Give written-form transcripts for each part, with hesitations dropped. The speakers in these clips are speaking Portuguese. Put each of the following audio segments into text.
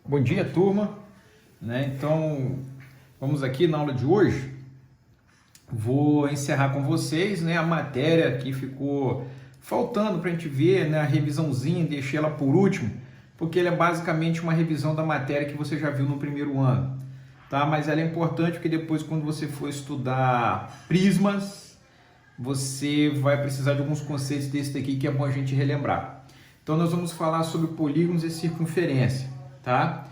Bom dia, turma. Então, vamos aqui na aula de hoje. Vou encerrar com vocês, a matéria que ficou faltando para a gente ver, a revisãozinha, deixei ela por último, porque ela é basicamente uma revisão da matéria que você já viu no primeiro ano, tá? Mas ela é importante porque depois, quando você for estudar prismas, você vai precisar de alguns conceitos desse daqui que é bom a gente relembrar. Então, nós vamos falar sobre polígonos e circunferência, tá?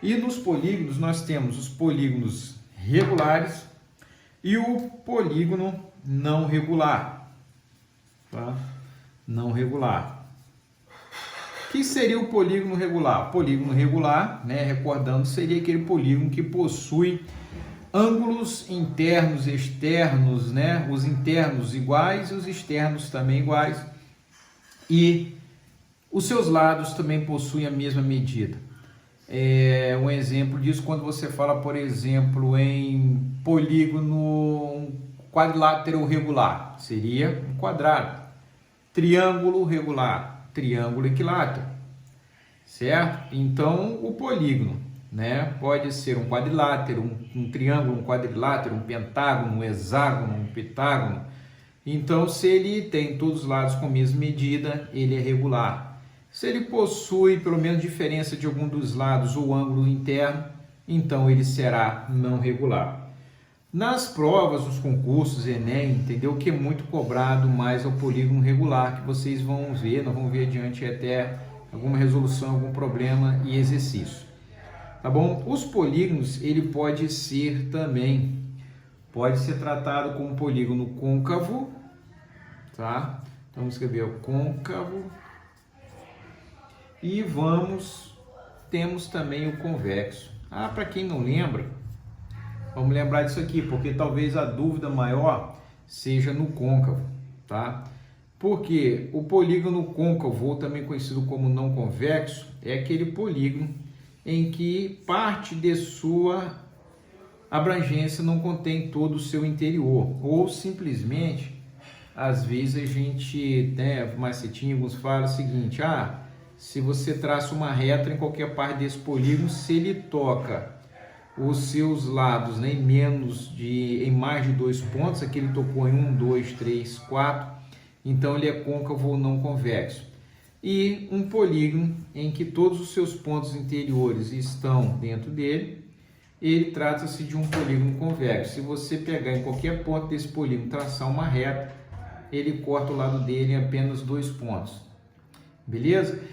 E nos polígonos nós temos os polígonos regulares e o polígono não regular, tá? Não regular. O que seria o polígono regular? O polígono regular, recordando, seria aquele polígono que possui ângulos internos e externos, os internos iguais e os externos também iguais, e os seus lados também possuem a mesma medida. Um exemplo disso quando você fala, por exemplo, em polígono quadrilátero regular, seria um quadrado. Triângulo regular, triângulo equilátero, certo? Então, o polígono, pode ser um quadrilátero, um triângulo, um quadrilátero, um pentágono, um hexágono, um pentágono. Então, se ele tem todos os lados com a mesma medida, ele é regular. Se ele possui pelo menos diferença de algum dos lados ou ângulo interno, então ele será não regular. Nas provas, nos concursos, Enem, entendeu? Que é muito cobrado mais ao polígono regular, que vocês vão ver, nós vamos ver adiante até alguma resolução, algum problema e exercício. Tá bom? Os polígonos, ele pode ser também, pode ser tratado como polígono côncavo, tá? Então vamos escrever o côncavo. E temos também o convexo. Para quem não lembra, vamos lembrar disso aqui, porque talvez a dúvida maior seja no côncavo, tá? Porque o polígono côncavo, ou também conhecido como não convexo, é aquele polígono em que parte de sua abrangência não contém todo o seu interior, ou simplesmente, às vezes a gente, macetinho, alguns falam o seguinte, se você traça uma reta em qualquer parte desse polígono, se ele toca os seus lados em mais de 2 pontos, aqui ele tocou em 1, 2, 3, 4, então ele é côncavo ou não convexo. E um polígono em que todos os seus pontos interiores estão dentro dele, ele trata-se de um polígono convexo. Se você pegar em qualquer ponto desse polígono, traçar uma reta, ele corta o lado dele em apenas 2 pontos. Beleza?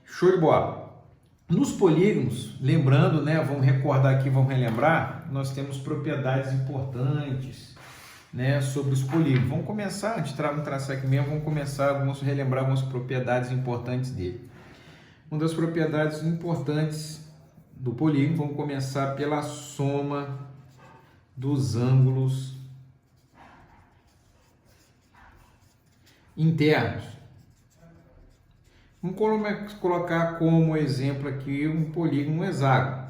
Show de bola! Nos polígonos, lembrando, vamos recordar aqui, vamos relembrar, nós temos propriedades importantes, sobre os polígonos. Vamos começar, de traçar aqui mesmo, vamos relembrar algumas propriedades importantes dele. Uma das propriedades importantes do polígono, vamos começar pela soma dos ângulos internos. Vamos colocar como exemplo aqui um polígono hexágono,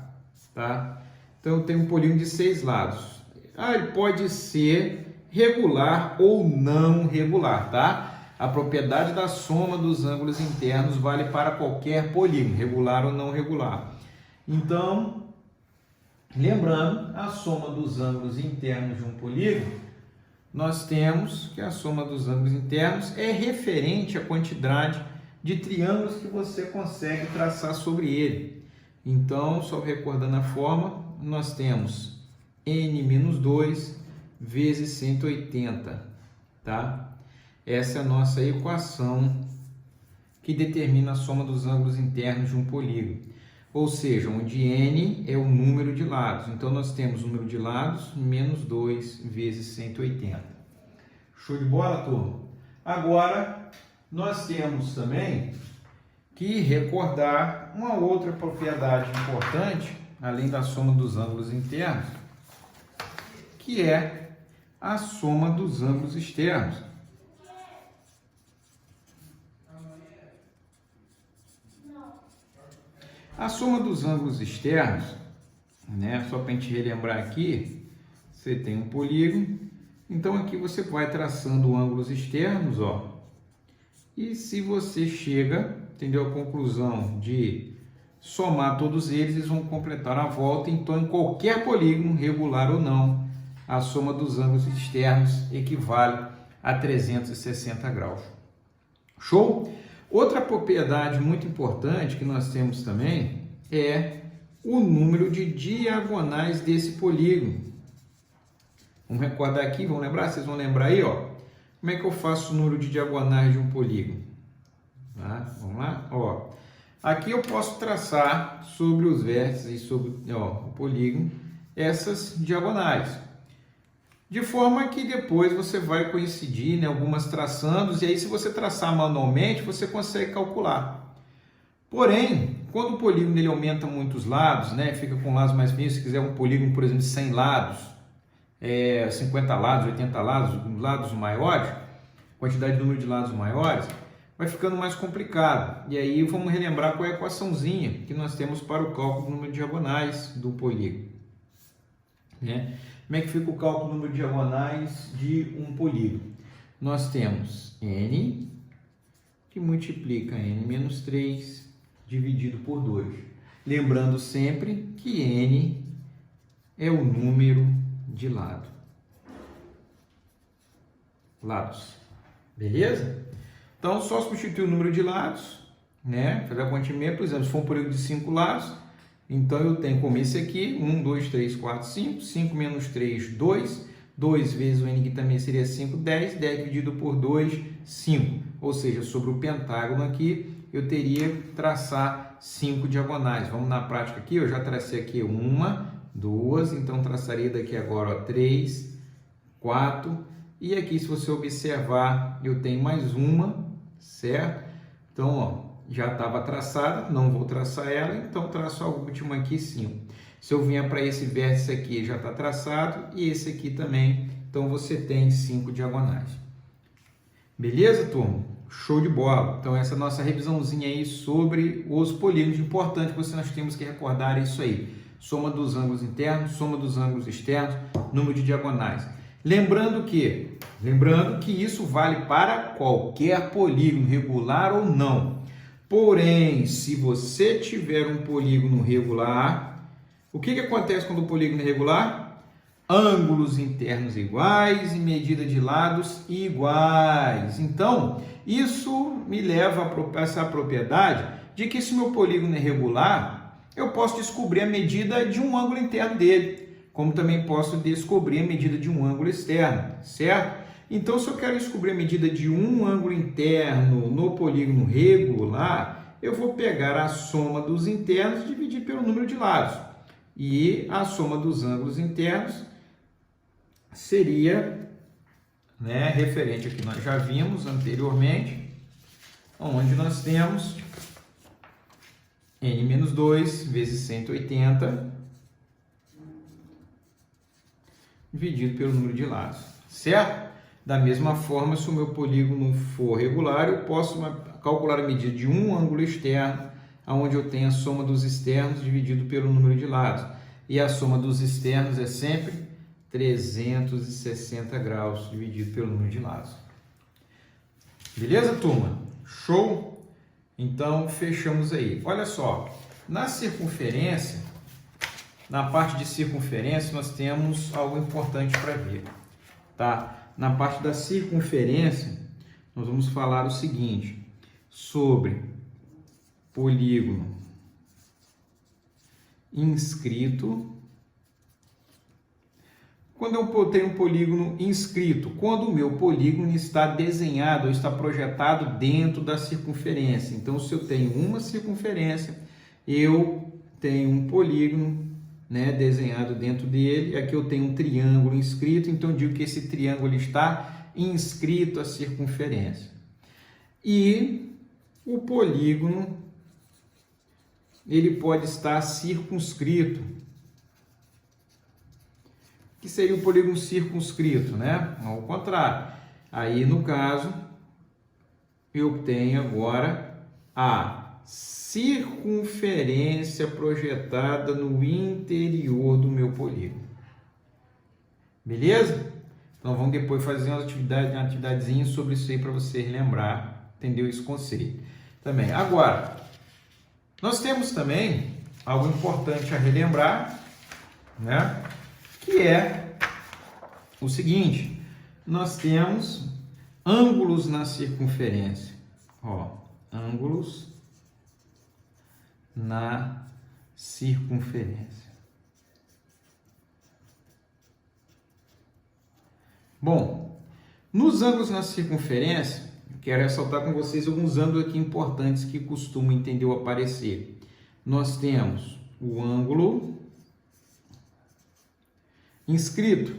tá? Então, tem um polígono de 6 lados. Ele pode ser regular ou não regular, tá? A propriedade da soma dos ângulos internos vale para qualquer polígono, regular ou não regular. Então, lembrando, a soma dos ângulos internos de um polígono, nós temos que a soma dos ângulos internos é referente à quantidade de triângulos que você consegue traçar sobre ele. Então, só recordando a forma, nós temos n-2 vezes 180, tá? Essa é a nossa equação que determina a soma dos ângulos internos de um polígono. Ou seja, onde n é o número de lados. Então, nós temos o número de lados menos 2 vezes 180. Show de bola, turma? Agora, nós temos também que recordar uma outra propriedade importante, além da soma dos ângulos internos, que é a soma dos ângulos externos. A soma dos ângulos externos, só para a gente relembrar aqui, você tem um polígono, então aqui você vai traçando ângulos externos, E se você chega, a conclusão de somar todos eles vão completar a volta. Então, em qualquer polígono, regular ou não, a soma dos ângulos externos equivale a 360 graus. Show? Outra propriedade muito importante que nós temos também é o número de diagonais desse polígono. Vamos recordar aqui, vamos lembrar? Vocês vão lembrar aí, ó. Como é que eu faço o número de diagonais de um polígono? Tá? Vamos lá? Ó. Aqui eu posso traçar sobre os vértices e sobre o polígono essas diagonais. De forma que depois você vai coincidir, né, algumas traçando, e aí se você traçar manualmente, você consegue calcular. Porém, quando o polígono ele aumenta muitos lados, né, fica com lados mais finos, se quiser um polígono, por exemplo, de 100 lados, 50 lados, 80 lados maiores, quantidade de número de lados maiores, vai ficando mais complicado. E aí vamos relembrar qual é a equaçãozinha que nós temos para o cálculo do número de diagonais do polígono. Né? Como é que fica o cálculo do número de diagonais de um polígono? Nós temos n, que multiplica n menos 3, dividido por 2. Lembrando sempre que n é o número de lados. Beleza? Então, só substituir o número de lados, né? Fazer a quantia, por exemplo, se for um polígono de 5 lados, então eu tenho como esse aqui, 1, 2, 3, 4, 5, 5 menos 3, 2, 2 vezes o n que também seria 5, 10, 10 dividido por 2, 5. Ou seja, sobre o pentágono aqui, eu teria que traçar 5 diagonais. Vamos na prática aqui, eu já tracei aqui 1, 2, então traçaria daqui agora 3, 4, e aqui se você observar, eu tenho mais uma, certo? Então, ó, já estava traçada, não vou traçar ela, então traço a última aqui, 5. Se eu vier para esse vértice aqui, já está traçado, e esse aqui também, então você tem 5 diagonais. Beleza, turma? Show de bola! Então essa é a nossa revisãozinha aí sobre os polígonos. Importante que nós temos que recordar isso aí. Soma dos ângulos internos, soma dos ângulos externos, número de diagonais. Lembrando que isso vale para qualquer polígono, regular ou não. Porém, se você tiver um polígono regular, o que acontece quando o polígono é regular? Ângulos internos iguais e medida de lados iguais. Então, isso me leva a essa propriedade de que se meu polígono é regular, eu posso descobrir a medida de um ângulo interno dele, como também posso descobrir a medida de um ângulo externo, certo? Então, se eu quero descobrir a medida de um ângulo interno no polígono regular, eu vou pegar a soma dos internos e dividir pelo número de lados. E a soma dos ângulos internos seria, né, referente ao que nós já vimos anteriormente, onde nós temos n menos 2 vezes 180 dividido pelo número de lados, certo? Da mesma forma, se o meu polígono for regular, eu posso calcular a medida de um ângulo externo, onde eu tenho a soma dos externos dividido pelo número de lados. E a soma dos externos é sempre 360 graus dividido pelo número de lados. Beleza, turma? Show? Então, fechamos aí. Olha só, na circunferência, na parte de circunferência, nós temos algo importante para ver, tá? Na parte da circunferência, nós vamos falar o seguinte, sobre polígono inscrito. Quando eu tenho um polígono inscrito, quando o meu polígono está desenhado ou está projetado dentro da circunferência. Então, se eu tenho uma circunferência, eu tenho um polígono, né, desenhado dentro dele. Aqui eu tenho um triângulo inscrito, então eu digo que esse triângulo está inscrito à circunferência. E o polígono, ele pode estar circunscrito. O que seria o polígono circunscrito, né? Ao contrário. Aí, no caso, eu tenho agora a circunferência projetada no interior do meu polígono. Beleza? Então vamos depois fazer uma atividadezinha sobre isso aí para você relembrar, entendeu esse conceito também. Agora, Nós temos também algo importante a relembrar, né? Que é o seguinte, nós temos ângulos na circunferência. Ó, ângulos na circunferência. Bom, nos ângulos na circunferência, quero ressaltar com vocês alguns ângulos aqui importantes que costumam, entendeu, aparecer. Nós temos o ângulo inscrito.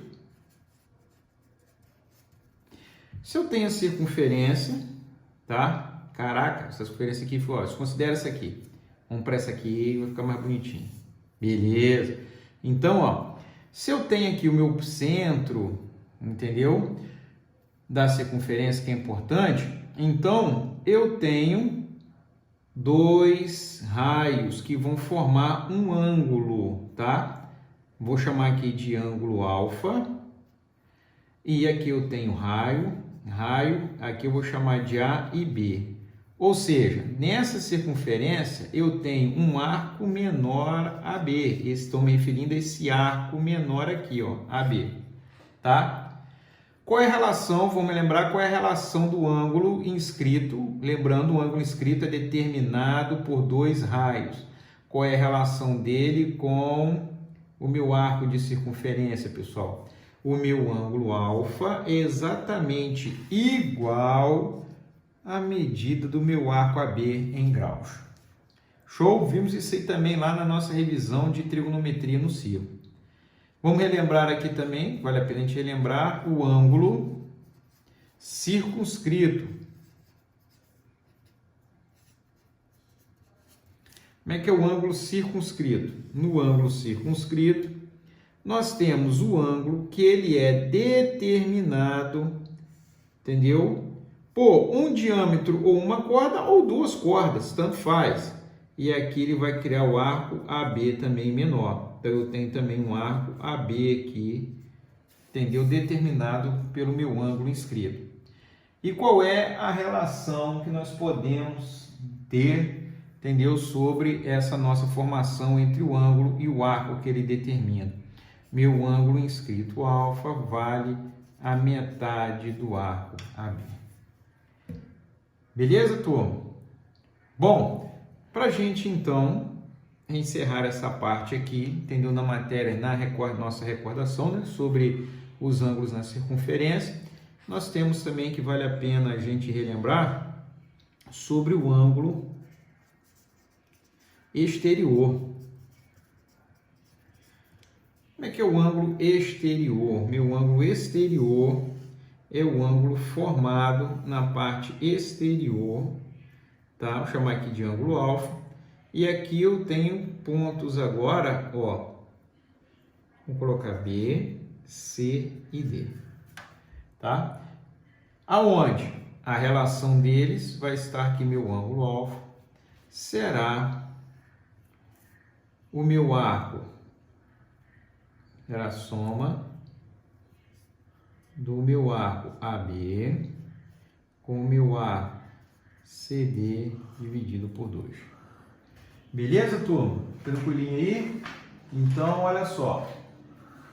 Se eu tenho a circunferência, tá? Caraca, essa circunferência aqui, ó, considera essa aqui. Vamos para essa aqui, vai ficar mais bonitinho. Beleza. Então, ó, se eu tenho aqui o meu centro, entendeu? Da circunferência, que é importante, então eu tenho dois raios que vão formar um ângulo, tá? Vou chamar aqui de ângulo alfa. E aqui eu tenho raio, aqui eu vou chamar de A e B. Ou seja, nessa circunferência eu tenho um arco menor AB. Estou me referindo a esse arco menor aqui, ó, AB, tá? Qual é a relação? Vamos lembrar qual é a relação do ângulo inscrito. Lembrando, o ângulo inscrito é determinado por dois raios. Qual é a relação dele com o meu arco de circunferência, pessoal? O meu ângulo alfa é exatamente igual à medida do meu arco AB em graus. Show? Vimos isso aí também lá na nossa revisão de trigonometria no círculo. Vamos relembrar aqui também, vale a pena a gente relembrar, o ângulo circunscrito. Como é que é o ângulo circunscrito? No ângulo circunscrito, nós temos o ângulo que ele é determinado, entendeu? Por um diâmetro ou uma corda ou duas cordas, tanto faz. E aqui ele vai criar o arco AB também menor. Então eu tenho também um arco AB aqui, entendeu? Determinado pelo meu ângulo inscrito. E qual é a relação que nós podemos ter, entendeu? Sobre essa nossa formação entre o ângulo e o arco que ele determina. Meu ângulo inscrito alfa vale a metade do arco AB. Beleza, turma? Bom, para a gente então encerrar essa parte aqui, entendeu? Na matéria, nossa recordação, né? Sobre os ângulos na circunferência, nós temos também que vale a pena a gente relembrar sobre o ângulo exterior. Como é que é o ângulo exterior? Meu ângulo exterior é o ângulo formado na parte exterior, tá? Vou chamar aqui de ângulo alfa. E aqui eu tenho pontos agora, ó. Vou colocar B, C e D, tá? Aonde a relação deles vai estar aqui, meu ângulo alfa será o meu arco, será a soma do meu arco AB com o meu arco CD dividido por 2. Beleza, turma? Tranquilinho aí? Então, olha só.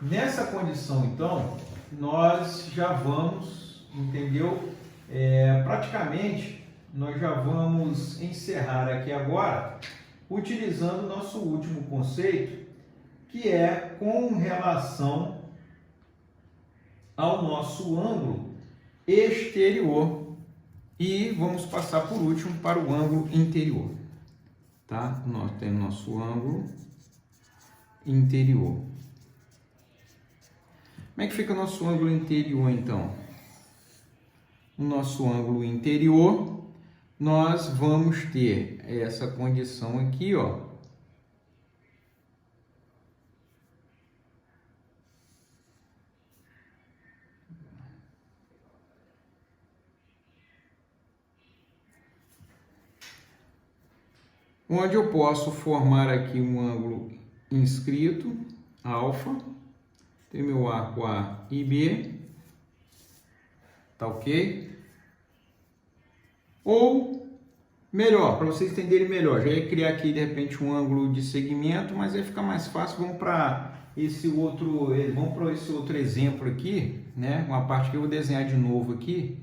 Nessa condição, então, nós já vamos, entendeu? Praticamente, nós já vamos encerrar aqui agora, utilizando o nosso último conceito, que é com relação ao nosso ângulo exterior. E vamos passar por último para o ângulo interior, tá? Nós temos nosso ângulo interior. Como é que fica o nosso ângulo interior, então? O nosso ângulo interior, nós vamos ter essa condição aqui, ó. Onde eu posso formar aqui um ângulo inscrito, alfa, tem meu arco A e B, tá ok? Ou melhor, para vocês entenderem melhor. Já ia criar aqui de repente um ângulo de segmento, mas vai ficar mais fácil. Vamos para esse outro exemplo aqui, né? Uma parte que eu vou desenhar de novo aqui,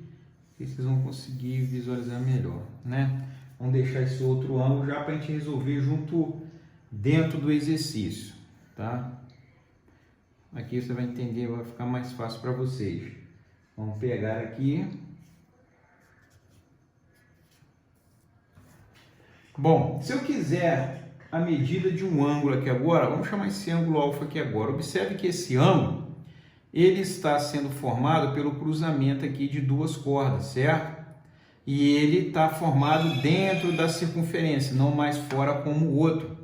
que vocês vão conseguir visualizar melhor, né? Vamos deixar esse outro ângulo já para a gente resolver junto dentro do exercício, tá? Aqui você vai entender, vai ficar mais fácil para vocês. Vamos pegar aqui. Bom, se eu quiser a medida de um ângulo aqui agora, vamos chamar esse ângulo alfa aqui agora. Observe que esse ângulo, ele está sendo formado pelo cruzamento aqui de duas cordas, certo? E ele está formado dentro da circunferência, não mais fora como o outro.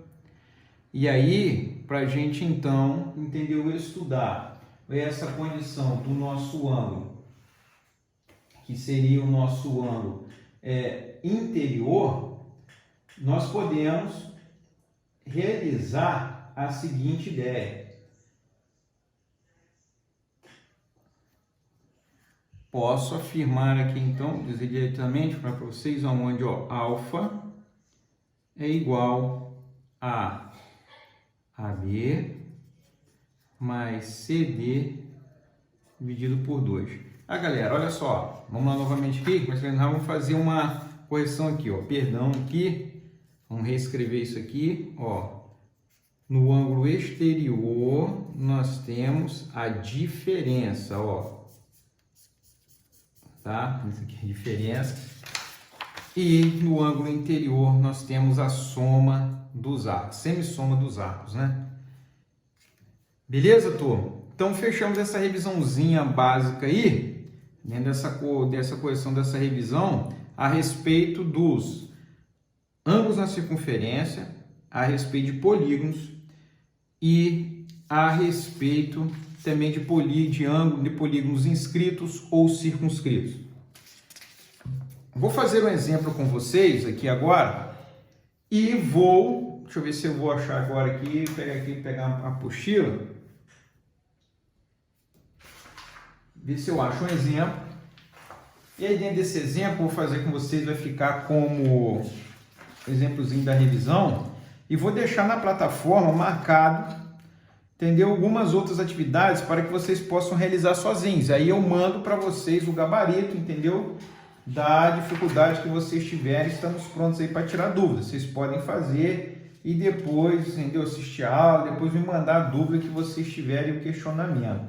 E aí, para a gente então entender ou estudar essa condição do nosso ângulo, que seria o nosso ângulo interior, nós podemos realizar a seguinte ideia. Posso afirmar aqui então, dizer diretamente para vocês, onde alfa é igual a AB mais CD dividido por 2. Galera, olha só, vamos lá novamente aqui, mas nós vamos fazer uma correção aqui, perdão aqui. Vamos reescrever isso aqui, No ângulo exterior, nós temos a diferença, Tá? Isso aqui é a diferença. E no ângulo interior, nós temos a soma dos arcos, semissoma dos arcos, né? Beleza, turma? Então, fechamos essa revisãozinha básica aí, dentro dessa correção, dessa revisão, a respeito dos ângulos na circunferência, a respeito de polígonos e a respeito também de polígonos inscritos ou circunscritos. Vou fazer um exemplo com vocês aqui agora e deixa eu ver se eu vou achar agora aqui, pegar a apostila, ver se eu acho um exemplo. E aí dentro desse exemplo, vou fazer com vocês, vai ficar como exemplozinho da revisão, e vou deixar na plataforma marcado, entendeu? Algumas outras atividades para que vocês possam realizar sozinhos. Aí eu mando para vocês o gabarito, entendeu? Da dificuldade que vocês tiverem, estamos prontos aí para tirar dúvidas. Vocês podem fazer e depois, entendeu? Assistir a aula, depois me mandar a dúvida que vocês tiverem, o questionamento.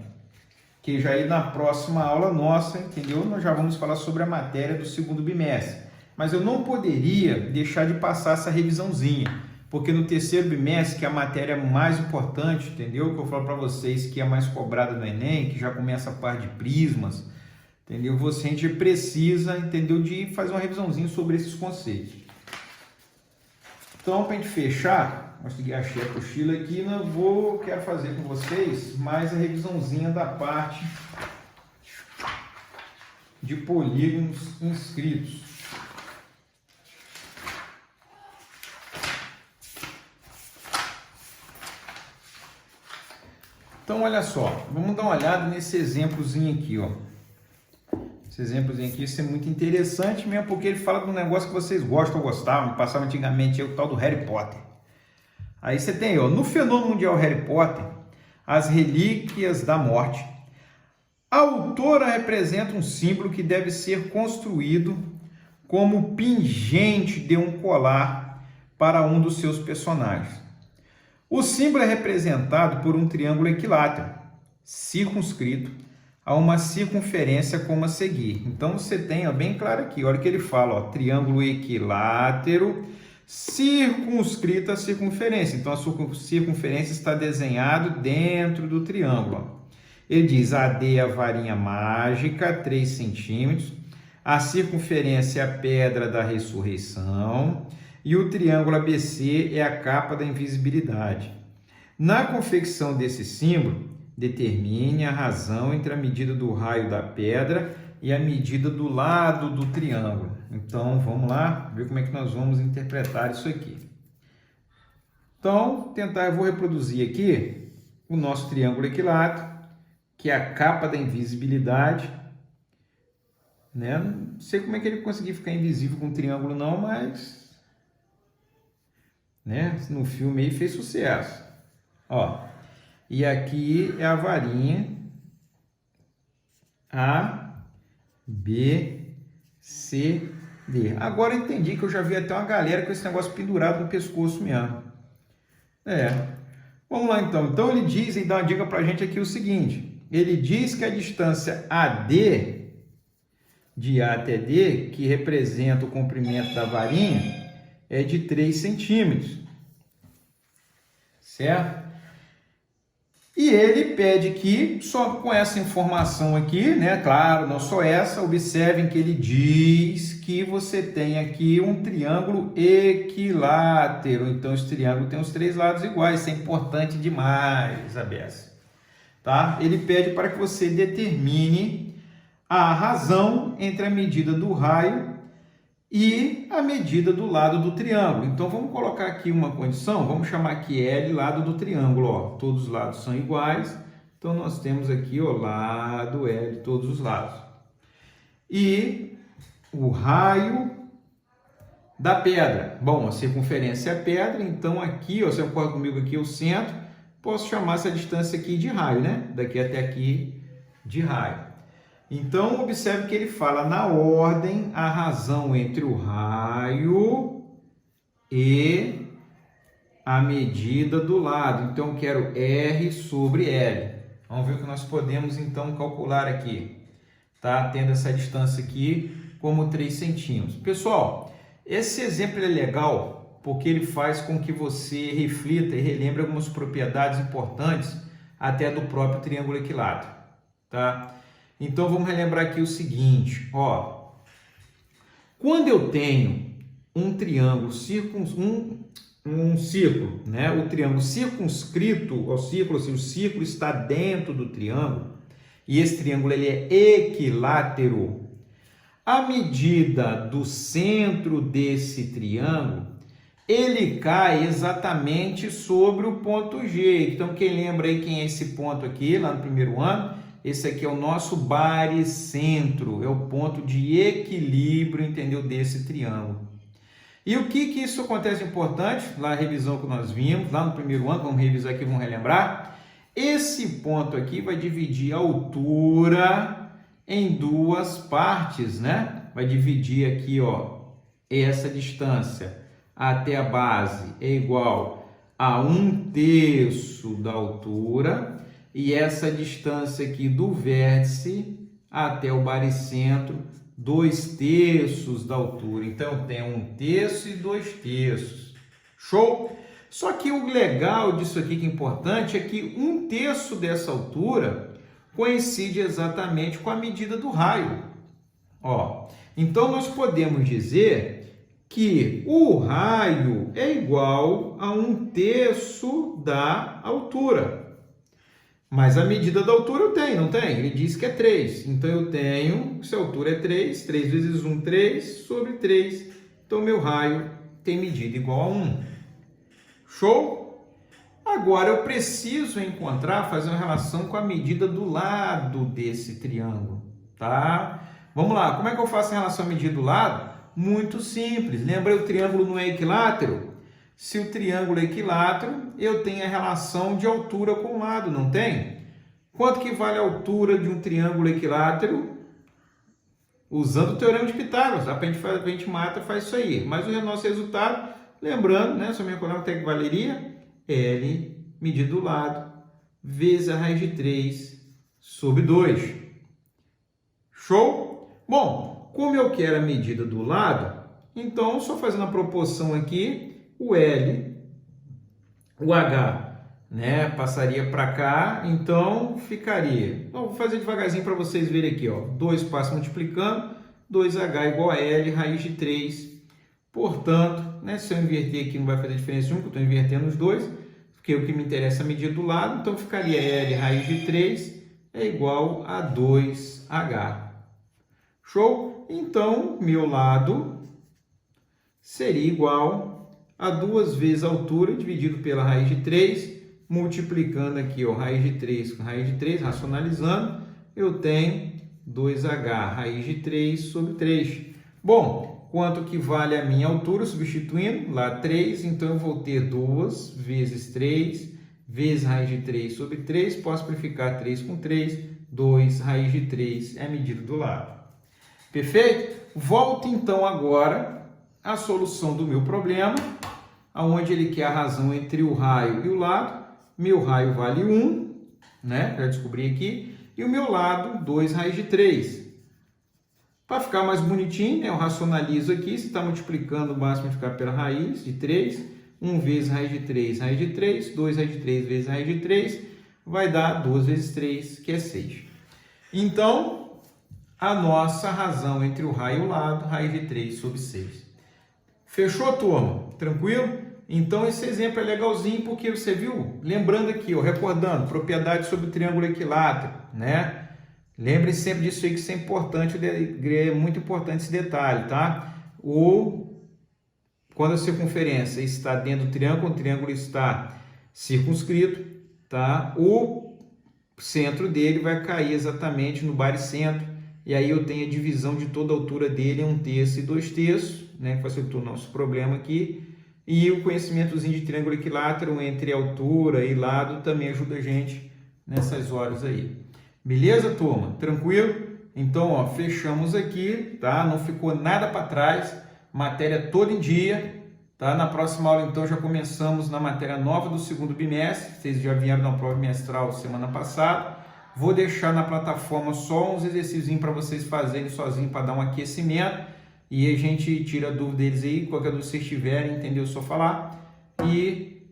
Que já aí na próxima aula nossa, entendeu? Nós já vamos falar sobre a matéria do segundo bimestre. Mas eu não poderia deixar de passar essa revisãozinha, porque no terceiro bimestre, que é a matéria mais importante, entendeu? Que eu falo para vocês que é mais cobrada no Enem, que já começa a parte de prismas, entendeu? A gente precisa, entendeu? De fazer uma revisãozinha sobre esses conceitos. Então, para a gente fechar, achei a apostila aqui, quero fazer com vocês mais a revisãozinha da parte de polígonos inscritos. Então, olha só, vamos dar uma olhada nesse exemplozinho aqui, Esse exemplozinho aqui, isso é muito interessante mesmo, porque ele fala de um negócio que vocês gostam ou gostavam, passava antigamente o tal do Harry Potter. Aí você tem, no fenômeno mundial Harry Potter, as relíquias da morte. A autora representa um símbolo que deve ser construído como pingente de um colar para um dos seus personagens. O símbolo é representado por um triângulo equilátero, circunscrito a uma circunferência como a seguir. Então, você tem bem claro aqui, olha o que ele fala, triângulo equilátero, circunscrito à circunferência. Então, a circunferência está desenhado dentro do triângulo. Ele diz, AD é a varinha mágica, 3 centímetros, a circunferência é a pedra da ressurreição, e o triângulo ABC é a capa da invisibilidade. Na confecção desse símbolo, determine a razão entre a medida do raio da pedra e a medida do lado do triângulo. Então, vamos lá ver como é que nós vamos interpretar isso aqui. Então, eu vou reproduzir aqui o nosso triângulo equilátero, que é a capa da invisibilidade, né? Não sei como é que ele conseguiu ficar invisível com um triângulo não, mas, né? No filme aí fez sucesso. Ó, e aqui é a varinha A, B, C, D. Agora eu entendi que eu já vi até uma galera com esse negócio pendurado no pescoço mesmo. Vamos lá então. Então ele diz e dá uma dica pra gente aqui o seguinte. Ele diz que a distância AD, de A até D, que representa o comprimento da varinha, é de 3 centímetros. Certo? E ele pede que, só com essa informação aqui, né? Claro, não só essa, observem que ele diz que você tem aqui um triângulo equilátero. Então, esse triângulo tem os 3 lados iguais. Isso é importante demais, Abessa. Tá? Ele pede para que você determine a razão entre a medida do raio e a medida do lado do triângulo. Então, vamos colocar aqui uma condição, vamos chamar aqui L, lado do triângulo, ó. Todos os lados são iguais, então nós temos aqui, ó, lado L, todos os lados. E o raio da pedra. Bom, a circunferência é a pedra, então aqui, ó, você concorda comigo aqui, o centro, posso chamar essa distância aqui de raio, né? Daqui até aqui de raio. Então, observe que ele fala na ordem a razão entre o raio e a medida do lado. Então, eu quero R sobre L. Vamos ver o que nós podemos, então, calcular aqui. Tá? Tendo essa distância aqui como 3 centímetros. Pessoal, esse exemplo é legal porque ele faz com que você reflita e relembre algumas propriedades importantes até do próprio triângulo equilátero. Tá? Então, vamos relembrar aqui o seguinte, ó. Quando eu tenho um triângulo, um círculo, né? O triângulo circunscrito ao círculo, assim, o círculo está dentro do triângulo, e esse triângulo ele é equilátero. A medida do centro desse triângulo, ele cai exatamente sobre o ponto G. Então, quem lembra aí quem é esse ponto aqui, lá no primeiro ano? Esse aqui é o nosso baricentro, é o ponto de equilíbrio, entendeu, desse triângulo. E o que isso acontece importante? Lá a revisão que nós vimos, lá no primeiro ano, vamos revisar aqui, vamos relembrar. Esse ponto aqui vai dividir a altura em 2 partes, né? Vai dividir aqui, ó, essa distância até a base é igual a 1/3 da altura. E essa distância aqui do vértice até o baricentro, 2/3 da altura. Então, eu tenho 1/3 e 2/3. Show? Só que o legal disso aqui, que é importante, é que 1/3 dessa altura coincide exatamente com a medida do raio. Ó, então, nós podemos dizer que o raio é igual a 1/3 da altura. Mas a medida da altura eu tenho, não tem? Ele diz que é 3. Então, eu tenho, se a altura é 3, 3 vezes 1, 3 sobre 3. Então, meu raio tem medida igual a 1. Show? Agora, eu preciso fazer uma relação com a medida do lado desse triângulo, tá? Vamos lá, como é que eu faço em relação à medida do lado? Muito simples. Lembra, o triângulo não é equilátero? Se o triângulo é equilátero, eu tenho a relação de altura com o lado, não tem? Quanto que vale a altura de um triângulo equilátero? Usando o teorema de Pitágoras. A gente mata, faz isso aí. Mas o nosso resultado, lembrando, né? Se eu me recordar até que valeria, L, medida do lado, vezes a raiz de 3 sobre 2. Show? Bom, como eu quero a medida do lado, então, só fazendo a proporção aqui, o L, o H, né, passaria para cá, então ficaria. Então, vou fazer devagarzinho para vocês verem aqui, ó. 2 passa multiplicando, 2H igual a L, raiz de 3. Portanto, né, se eu inverter aqui não vai fazer diferença nenhuma, porque eu estou invertendo os dois, porque o que me interessa é a medida do lado, então ficaria L, raiz de 3, é igual a 2H. Show? Então, meu lado seria igual a 2 vezes a altura dividido pela raiz de 3, multiplicando aqui, ó, raiz de 3 com raiz de 3, racionalizando, eu tenho 2H raiz de 3 sobre 3. Bom, quanto que vale a minha altura? Substituindo, lá 3, então eu vou ter 2 vezes 3 vezes raiz de 3 sobre 3. Posso simplificar 3 com 3. 2 raiz de 3 é a medida do lado. Perfeito? Volto então agora à solução do meu problema, onde ele quer a razão entre o raio e o lado. Meu raio vale 1, né? Já descobri aqui. E o meu lado, 2 raiz de 3. Para ficar mais bonitinho, né, eu racionalizo aqui. Se está multiplicando, basta multiplicar pela raiz de 3. 1 vezes raiz de 3, raiz de 3. 2 raiz de 3 vezes raiz de 3. Vai dar 2 vezes 3, que é 6. Então, a nossa razão entre o raio e o lado, raiz de 3 sobre 6. Fechou, turma? Tranquilo? Então, esse exemplo é legalzinho porque você viu, lembrando aqui, ó, recordando, propriedade sobre o triângulo equilátero, né? Lembre sempre disso aí, que isso é importante, é muito importante esse detalhe, tá? Quando a circunferência está dentro do triângulo, o triângulo está circunscrito, tá? O centro dele vai cair exatamente no baricentro, e aí eu tenho a divisão de toda a altura dele em 1/3 e 2/3, né? Que facilitou o nosso problema aqui. E o conhecimentozinho de triângulo equilátero entre altura e lado também ajuda a gente nessas horas aí. Beleza, turma? Tranquilo? Então, ó, fechamos aqui, tá? Não ficou nada para trás, matéria toda em dia, tá? Na próxima aula, então, já começamos na matéria nova do segundo bimestre. Vocês já vieram na prova bimestral semana passada. Vou deixar na plataforma só uns exercícios para vocês fazerem sozinhos para dar um aquecimento. E a gente tira a dúvida deles aí, qualquer dúvida que vocês tiverem, entendeu? Só falar. E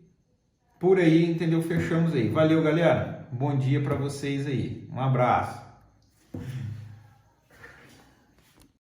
por aí, entendeu? Fechamos aí. Valeu, galera. Bom dia para vocês aí. Um abraço.